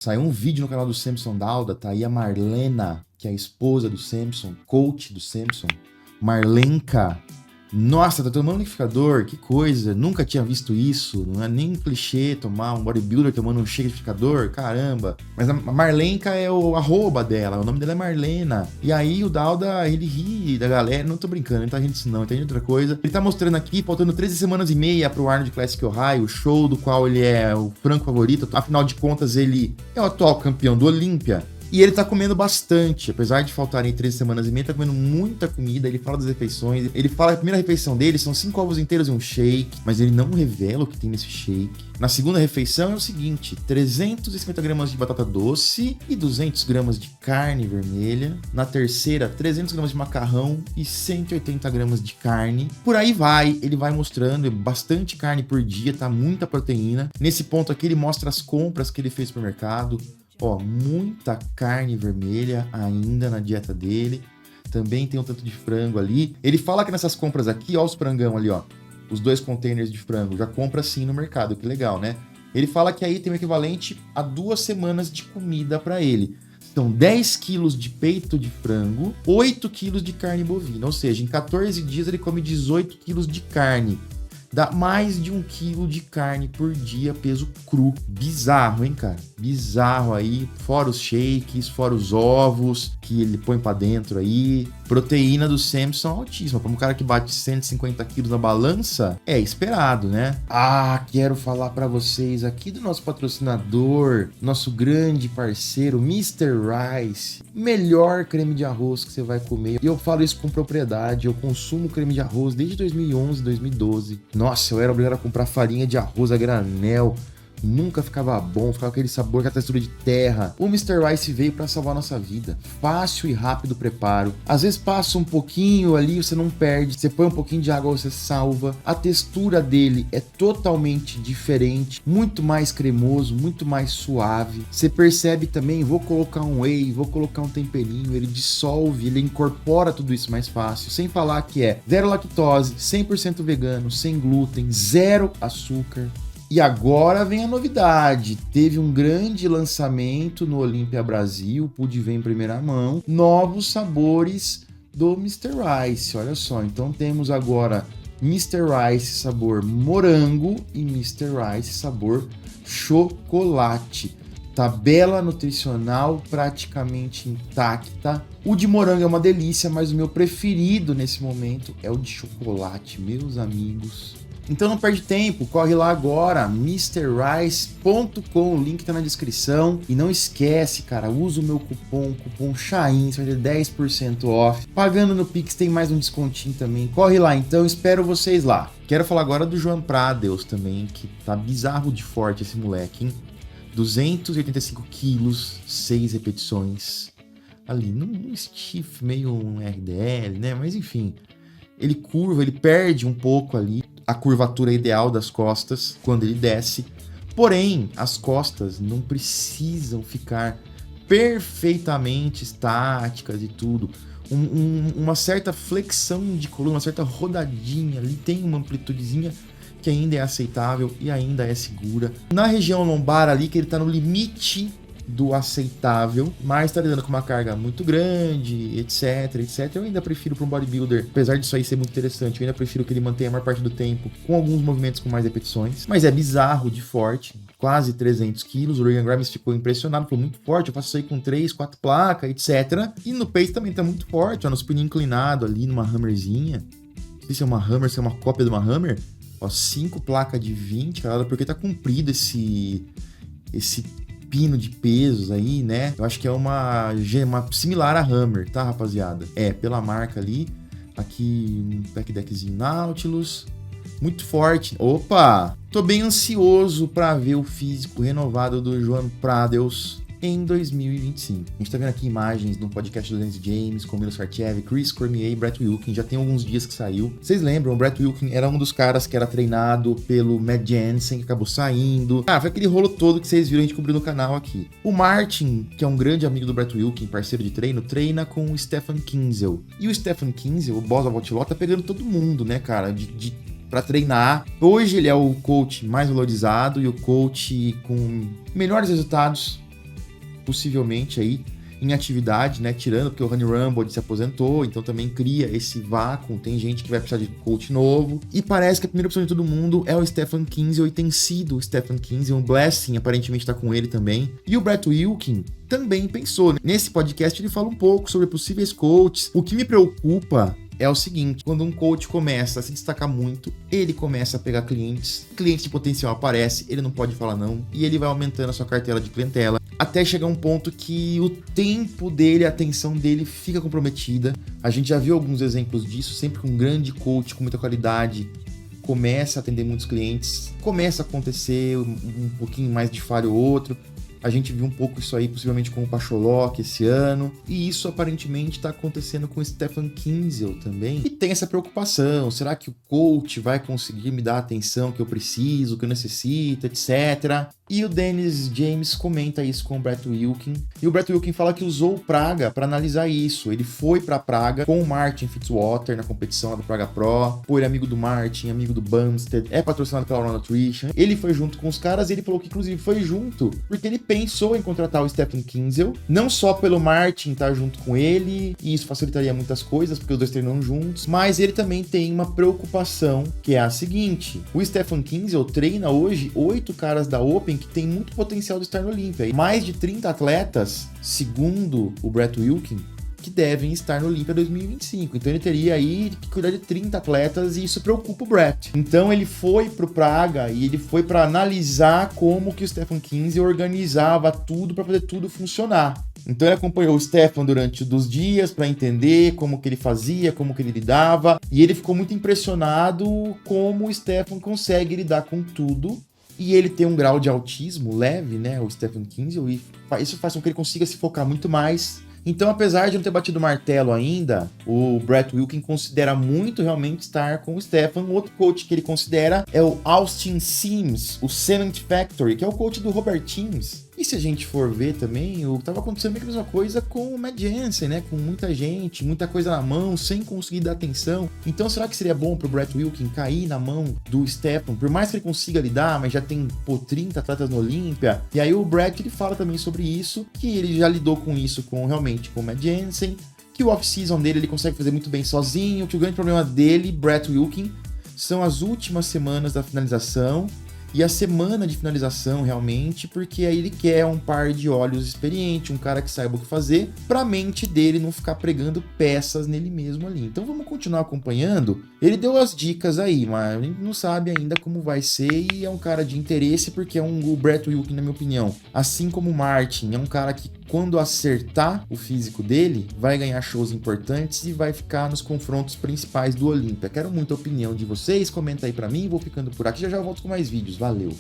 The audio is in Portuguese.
Saiu um vídeo no canal do Samson Dauda, tá aí a Marlena, que é a esposa do Samson, coach do Samson. Marlenka. Nossa, tá tomando liquidificador, que coisa, nunca tinha visto isso, não é nem clichê tomar um bodybuilder tomando um shake de liquidificador, caramba. Mas a Marlenka é o arroba dela, o nome dela é Marlena. E aí o Dauda, ele ri da galera, não tô brincando, ele tá rindo disso não, entende outra coisa. Ele tá mostrando aqui, faltando 13 semanas e meia pro Arnold Classic Ohio, o show do qual ele é o franco favorito, afinal de contas ele é o atual campeão do Olímpia. E ele tá comendo bastante, apesar de faltarem 13 semanas e meia, tá comendo muita comida, ele fala das refeições, ele fala que a primeira refeição dele são 5 ovos inteiros e um shake, mas ele não revela o que tem nesse shake. Na segunda refeição é o seguinte, 350 gramas de batata doce e 200 gramas de carne vermelha. Na terceira, 300 gramas de macarrão e 180 gramas de carne. Por aí vai, ele vai mostrando bastante carne por dia, tá? Muita proteína. Nesse ponto aqui ele mostra as compras que ele fez pro mercado. Ó, muita carne vermelha ainda na dieta dele. Também tem um tanto de frango ali. Ele fala que nessas compras aqui, ó os frangão ali, ó. Os 2 containers de frango. Já compra sim no mercado, que legal, né? Ele fala que aí tem o equivalente a 2 semanas de comida para ele. São 10 quilos de peito de frango, 8 quilos de carne bovina. Ou seja, em 14 dias ele come 18 quilos de carne. Dá mais de 1 quilo de carne por dia, peso cru. Bizarro, hein, cara? Bizarro aí. Fora os shakes, fora os ovos que ele põe pra dentro aí. Proteína do Samson altíssima. Para um cara que bate 150 quilos na balança, é esperado, né? Ah, quero falar pra vocês aqui do nosso patrocinador, nosso grande parceiro, Mr. Rice. Melhor creme de arroz que você vai comer. E eu falo isso com propriedade. Eu consumo creme de arroz desde 2011, 2012. Nossa, eu era obrigado a comprar farinha de arroz a granel. Nunca ficava bom, ficava aquele sabor, aquela textura de terra. O Mr. Rice veio para salvar nossa vida. Fácil e rápido preparo. Às vezes passa um pouquinho ali, você não perde. Você põe um pouquinho de água, você salva. A textura dele é totalmente diferente. Muito mais cremoso, muito mais suave. Você percebe também, vou colocar um whey, vou colocar um temperinho. Ele dissolve, ele incorpora tudo isso mais fácil. Sem falar que é 0 lactose, 100% vegano, sem glúten, 0 açúcar. E agora vem a novidade, teve um grande lançamento no Olímpia Brasil, pude ver em primeira mão, novos sabores do Mr. Rice, olha só, então temos agora Mr. Rice sabor morango e Mr. Rice sabor chocolate. Tabela nutricional praticamente intacta. O de morango é uma delícia, mas o meu preferido nesse momento é o de chocolate, meus amigos. Então não perde tempo, corre lá agora, mrrice.com, o link tá na descrição. E não esquece, cara, usa o meu cupom Chain, você vai ter 10% off. Pagando no Pix tem mais um descontinho também. Corre lá então, espero vocês lá. Quero falar agora do João Pradeus também, que tá bizarro de forte esse moleque, hein? 285 quilos, 6 repetições. Ali, num stiff, meio um RDL, né? Mas enfim, ele curva, ele perde um pouco ali a curvatura ideal das costas quando ele desce. Porém, as costas não precisam ficar perfeitamente estáticas e tudo. Uma certa flexão de coluna, uma certa rodadinha ali, tem uma amplitudezinha que ainda é aceitável e ainda é segura. Na região lombar ali, que ele tá no limite do aceitável, mas tá lidando com uma carga muito grande, etc. Eu ainda prefiro para um bodybuilder, apesar disso aí ser muito interessante, eu ainda prefiro que ele mantenha a maior parte do tempo com alguns movimentos com mais repetições, mas é bizarro de forte, quase 300 quilos, o Regan Grimes ficou impressionado, falou muito forte, eu faço isso aí com 3, 4 placas, etc. E no pace também tá muito forte, ó, no supino inclinado ali, numa hammerzinha, não sei se é uma hammer, se é uma cópia de uma hammer, ó, 5 placas de 20, cara, porque tá comprido esse pino de pesos aí, né? Eu acho que é uma similar a Hammer, tá, rapaziada? É, pela marca ali. Aqui um pack deckzinho Nautilus. Muito forte. Opa! Tô bem ansioso para ver o físico renovado do João Pradeus em 2025. A gente tá vendo aqui imagens no podcast do Lance James, com Milos Sartiev, Chris Cormier e Brett Wilkin. Já tem alguns dias que saiu. Vocês lembram? O Brett Wilkin era um dos caras que era treinado pelo Matt Jensen, que acabou saindo. Ah, foi aquele rolo todo que vocês viram a gente cobrir no canal aqui. O Martin, que é um grande amigo do Brett Wilkin, parceiro de treino, treina com o Stefan Kinzel. E o Stefan Kinzel, o boss da Votiló, tá pegando todo mundo, né, cara? Pra treinar. Hoje ele é o coach mais valorizado e o coach com melhores resultados possivelmente aí em atividade, né? Tirando porque o Honey Rumble se aposentou, então também cria esse vácuo. Tem gente que vai precisar de coach novo. E parece que a primeira opção de todo mundo é o Stephen Kinsey, e tem sido o Stephen Kinsey. O Blessing aparentemente tá com ele também. E o Brett Wilkin também pensou. Nesse podcast ele fala um pouco sobre possíveis coaches. O que me preocupa é o seguinte: quando um coach começa a se destacar muito, ele começa a pegar clientes de potencial aparece, ele não pode falar não, e ele vai aumentando a sua cartela de clientela, até chegar um ponto que o tempo dele, a atenção dele fica comprometida. A gente já viu alguns exemplos disso, sempre com um grande coach com muita qualidade, começa a atender muitos clientes, começa a acontecer um pouquinho mais de falha ou outro. A gente viu um pouco isso aí, possivelmente com o Pacholok esse ano. E isso aparentemente está acontecendo com o Stephen Kinsey também. E tem essa preocupação. Será que o coach vai conseguir me dar a atenção que eu preciso, que eu necessito, etc. E o Dennis James comenta isso com o Brett Wilkin. E o Brett Wilkin fala que usou o Praga para analisar isso. Ele foi para Praga com o Martin Fitzwater na competição lá do Praga Pro. Pô, ele é amigo do Martin, amigo do Bumstead, é patrocinado pela Raw Nutrition. Ele foi junto com os caras e ele falou que inclusive foi junto porque ele pensou em contratar o Stephen Kinsey, não só pelo Martin estar junto com ele, e isso facilitaria muitas coisas, porque os dois treinam juntos, mas ele também tem uma preocupação, que é a seguinte: o Stephen Kinsey treina hoje 8 caras da Open que tem muito potencial de estar no Olympia, e mais de 30 atletas, segundo o Brett Wilkin, que devem estar no Olympia 2025. Então ele teria aí que cuidar de 30 atletas e isso preocupa o Brett. Então ele foi pro Praga e ele foi para analisar como que o Stephen Kinsey organizava tudo para fazer tudo funcionar. Então ele acompanhou o Stephen durante os dias para entender como que ele fazia, como que ele lidava, e ele ficou muito impressionado como o Stephen consegue lidar com tudo. E ele tem um grau de autismo leve, né, o Stephen Kinsey, e isso faz com que ele consiga se focar muito mais. Então, apesar de não ter batido o martelo ainda, o Brett Wilkin considera muito realmente estar com o Stephen. Outro coach que ele considera é o Austin Sims, o Cement Factory, que é o coach do Robert Teams. E se a gente for ver também, tava acontecendo meio que a mesma coisa com o Matt Jansen, né? Com muita gente, muita coisa na mão, sem conseguir dar atenção. Então, será que seria bom pro Brett Wilkin cair na mão do Stephen? Por mais que ele consiga lidar, mas já tem, 30 atletas no Olympia. E aí o Brett, ele fala também sobre isso, que ele já lidou com isso realmente com o Matt Jansen, que o off-season dele ele consegue fazer muito bem sozinho, que o grande problema dele, Brett Wilkin, são as últimas semanas da finalização, e a semana de finalização realmente, porque aí ele quer um par de olhos experiente, um cara que saiba o que fazer, pra mente dele não ficar pregando peças nele mesmo ali. Então vamos continuar acompanhando. Ele deu as dicas aí, mas a gente não sabe ainda como vai ser, e é um cara de interesse, porque o Brett Wilkin, na minha opinião, assim como o Martin, é um cara que quando acertar o físico dele, vai ganhar shows importantes e vai ficar nos confrontos principais do Olympia. Quero muito a opinião de vocês, comenta aí pra mim, vou ficando por aqui, já já eu volto com mais vídeos, valeu!